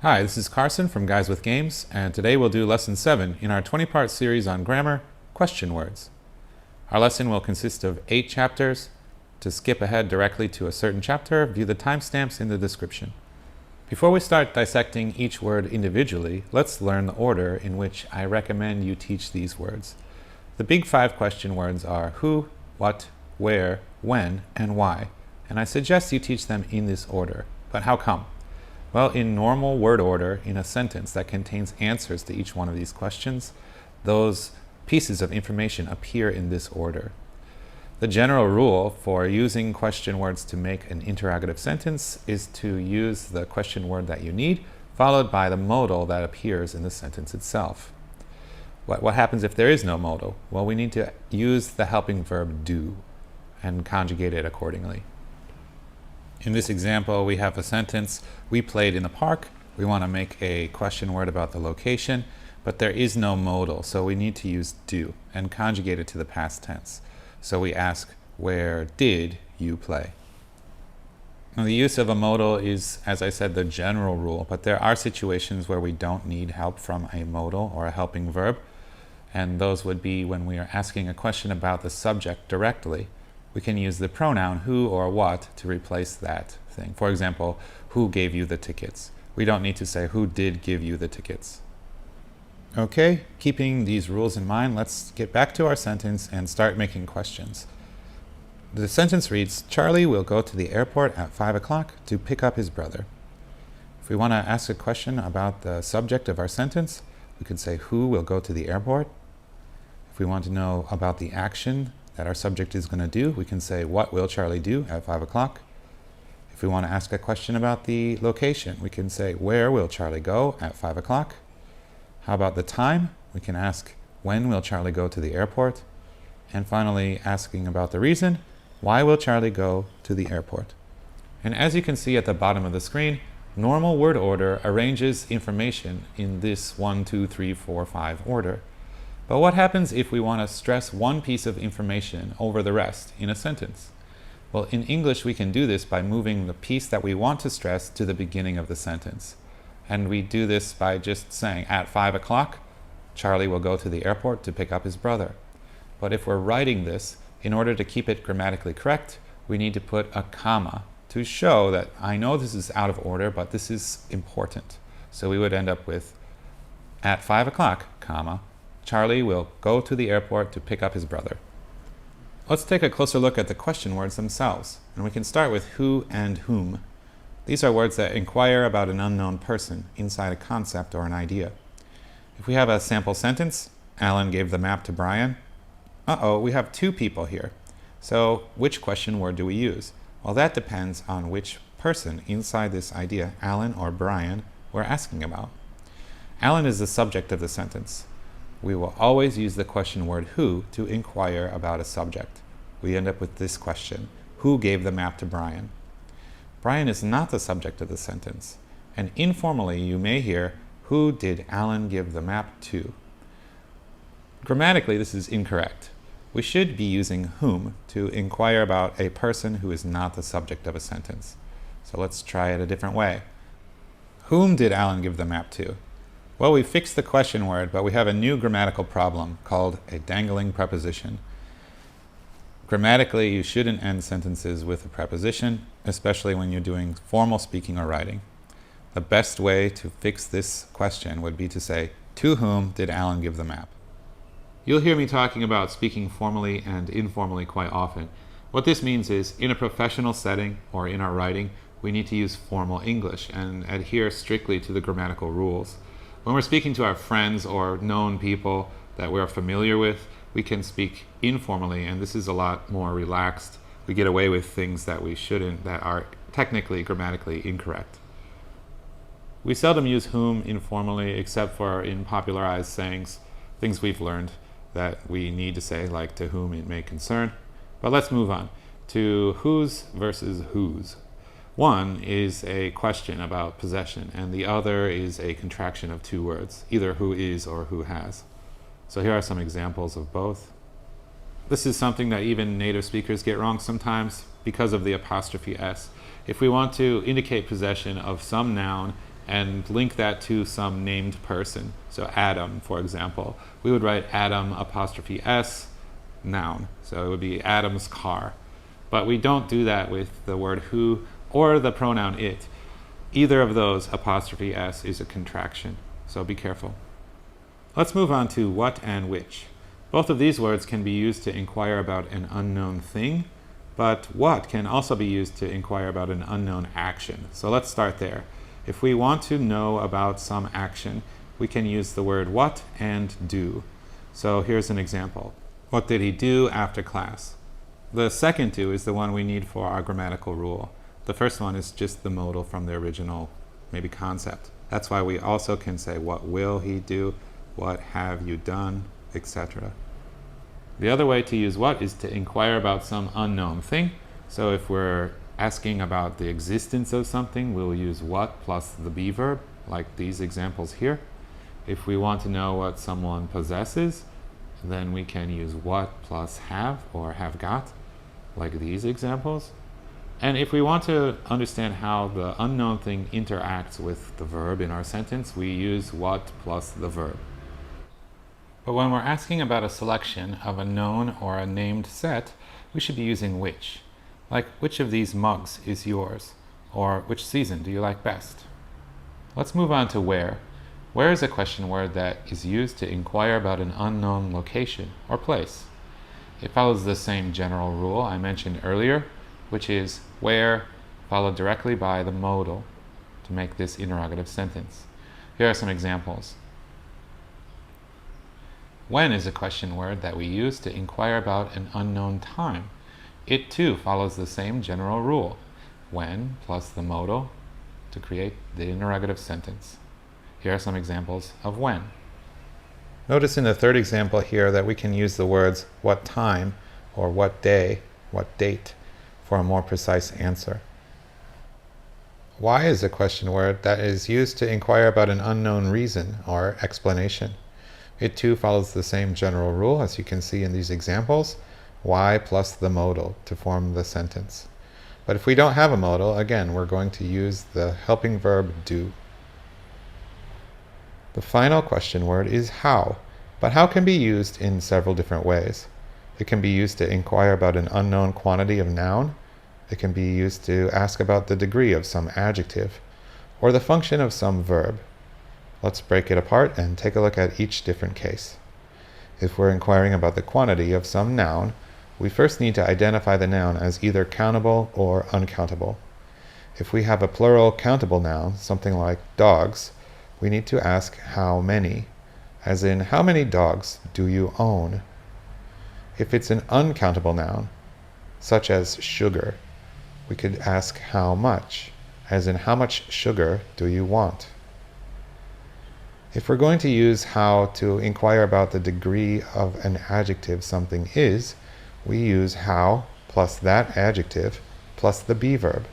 Hi, this is Carson from Guys with Games, and today we'll do Lesson 7 in our 20-part series on grammar, question words. Our lesson will consist of 8 chapters. To skip ahead directly to a certain chapter, view the timestamps in the description. Before we start dissecting each word individually, let's learn the order in which I recommend you teach these words. The big 5 question words are who, what, where, when, and why, and I suggest you teach them in this order. But how come? Well, in normal word order in a sentence that contains answers to each one of these questions, those pieces of information appear in this order. The general rule for using question words to make an interrogative sentence is to use the question word that you need, followed by the modal that appears in the sentence itself. What happens if there is no modal? Well, we need to use the helping verb do and conjugate it accordingly. In this example, we have a sentence, we played in the park. We want to make a question word about the location, but there is no modal, so we need to use do and conjugate it to the past tense. So we ask, where did you play? Now, the use of a modal is, as I said, the general rule, but there are situations where we don't need help from a modal or a helping verb, and those would be when we are asking a question about the subject directly. We can use the pronoun who or what to replace that thing. For example, who gave you the tickets? We don't need to say who did give you the tickets. Okay, keeping these rules in mind, let's get back to our sentence and start making questions. The sentence reads, Charlie will go to the airport at 5 o'clock to pick up his brother. If we want to ask a question about the subject of our sentence, we could say who will go to the airport. If we want to know about the action that our subject is going to do, we can say what will Charlie do at 5 o'clock. If we want to ask a question about the location, we can say where will Charlie go at 5 o'clock. How about the time? We can ask when will Charlie go to the airport. And finally, asking about the reason, why will Charlie go to the airport? And as you can see at the bottom of the screen, normal word order arranges information in this 1, 2, 3, 4, 5 order. But what happens if we want to stress one piece of information over the rest in a sentence? Well, in English, we can do this by moving the piece that we want to stress to the beginning of the sentence. And we do this by just saying, at 5 o'clock, Charlie will go to the airport to pick up his brother. But if we're writing this, in order to keep it grammatically correct, we need to put a comma to show that I know this is out of order, but this is important. So we would end up with, at 5 o'clock, comma, Charlie will go to the airport to pick up his brother. Let's take a closer look at the question words themselves, and we can start with who and whom. These are words that inquire about an unknown person inside a concept or an idea. If we have a sample sentence, Alan gave the map to Brian. We have 2 people here. So which question word do we use? Well, that depends on which person inside this idea, Alan or Brian, we're asking about. Alan is the subject of the sentence. We will always use the question word who to inquire about a subject. We end up with this question, who gave the map to Brian? Brian is not the subject of the sentence, and informally you may hear, who did Alan give the map to? Grammatically, this is incorrect. We should be using whom to inquire about a person who is not the subject of a sentence. So let's try it a different way. Whom did Alan give the map to? Well, we fixed the question word, but we have a new grammatical problem called a dangling preposition. Grammatically, you shouldn't end sentences with a preposition, especially when you're doing formal speaking or writing. The best way to fix this question would be to say, to whom did Alan give the map? You'll hear me talking about speaking formally and informally quite often. What this means is, in a professional setting or in our writing, we need to use formal English and adhere strictly to the grammatical rules. When we're speaking to our friends or known people that we're familiar with, we can speak informally, and this is a lot more relaxed. We get away with things that we shouldn't, that are technically, grammatically incorrect. We seldom use whom informally, except for in popularized sayings, things we've learned that we need to say, like to whom it may concern. But let's move on to whose versus whose. One is a question about possession, and the other is a contraction of 2 words, either who is or who has. So here are some examples of both. This is something that even native speakers get wrong sometimes because of the apostrophe S. If we want to indicate possession of some noun and link that to some named person. So Adam, for example. We would write Adam apostrophe S, noun. So it would be Adam's car. But we don't do that with the word who or the pronoun it. Either of those apostrophe S is a contraction. So be careful. Let's move on to what and which. Both of these words can be used to inquire about an unknown thing, but what can also be used to inquire about an unknown action. So let's start there. If we want to know about some action, we can use the word what and do. So here's an example. What did he do after class? The second do is the one we need for our grammatical rule. The first one is just the modal from the original, maybe concept. That's why we also can say what will he do, what have you done, etc. The other way to use what is to inquire about some unknown thing. So if we're asking about the existence of something, we'll use what plus the be verb, like these examples here. If we want to know what someone possesses, then we can use what plus have or have got, like these examples. And if we want to understand how the unknown thing interacts with the verb in our sentence, we use what plus the verb. But when we're asking about a selection of a known or a named set, we should be using which. Like, which of these mugs is yours? Or which season do you like best? Let's move on to where. Where is a question word that is used to inquire about an unknown location or place. It follows the same general rule I mentioned earlier, which is where followed directly by the modal to make this interrogative sentence. Here are some examples. When is a question word that we use to inquire about an unknown time. It too follows the same general rule, when plus the modal to create the interrogative sentence. Here are some examples of when. Notice in the third example here that we can use the words what time or what day, what date for a more precise answer. Why is a question word that is used to inquire about an unknown reason or explanation. It too follows the same general rule as you can see in these examples, why plus the modal to form the sentence. But if we don't have a modal, again, we're going to use the helping verb do. The final question word is how, but how can be used in several different ways. It can be used to inquire about an unknown quantity of noun. It can be used to ask about the degree of some adjective, or the function of some verb. Let's break it apart and take a look at each different case. If we're inquiring about the quantity of some noun, we first need to identify the noun as either countable or uncountable. If we have a plural countable noun, something like dogs, we need to ask how many, as in how many dogs do you own? If it's an uncountable noun, such as sugar, we could ask how much, as in how much sugar do you want? If we're going to use how to inquire about the degree of an adjective something is, we use how plus that adjective plus the be verb.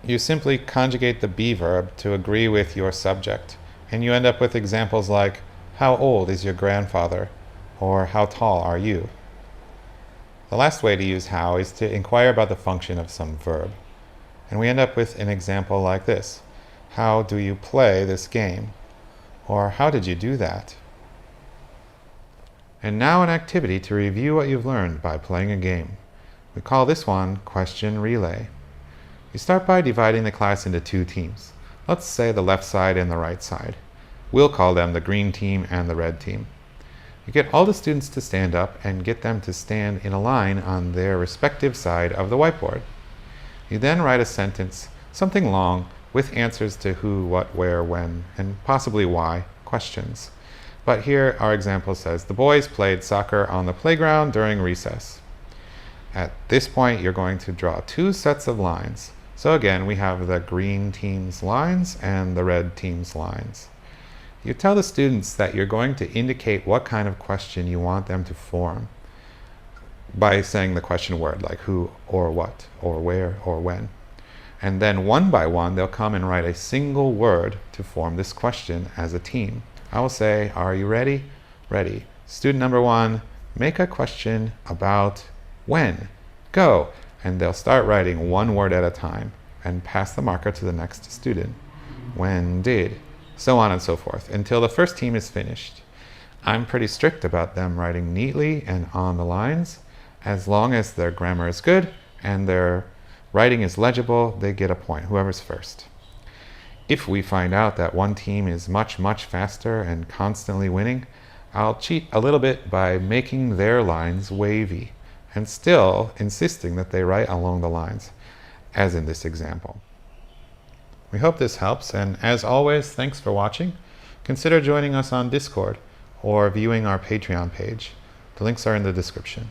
You simply conjugate the be verb to agree with your subject, and you end up with examples like, how old is your grandfather? Or how tall are you? The last way to use how is to inquire about the function of some verb. And we end up with an example like this. How do you play this game? Or how did you do that? And now an activity to review what you've learned by playing a game. We call this one Question Relay. You start by dividing the class into two teams. Let's say the left side and the right side. We'll call them the green team and the red team. You get all the students to stand up and get them to stand in a line on their respective side of the whiteboard. You then write a sentence, something long, with answers to who, what, where, when, and possibly why questions. But here our example says, the boys played soccer on the playground during recess. At this point, you're going to draw two sets of lines. So again, we have the green team's lines and the red team's lines. You tell the students that you're going to indicate what kind of question you want them to form by saying the question word, like who or what or where or when. And then one by one, they'll come and write a single word to form this question as a team. I will say, are you ready? Ready. Student number one, make a question about when. Go. And they'll start writing one word at a time and pass the marker to the next student. when, did, so on and so forth, until the first team is finished. I'm pretty strict about them writing neatly and on the lines. As long as their grammar is good and their writing is legible, they get a point, whoever's first. If we find out that one team is much faster and constantly winning, I'll cheat a little bit by making their lines wavy and still insisting that they write along the lines, as in this example. We hope this helps, and as always, thanks for watching. Consider joining us on Discord or viewing our Patreon page. The links are in the description.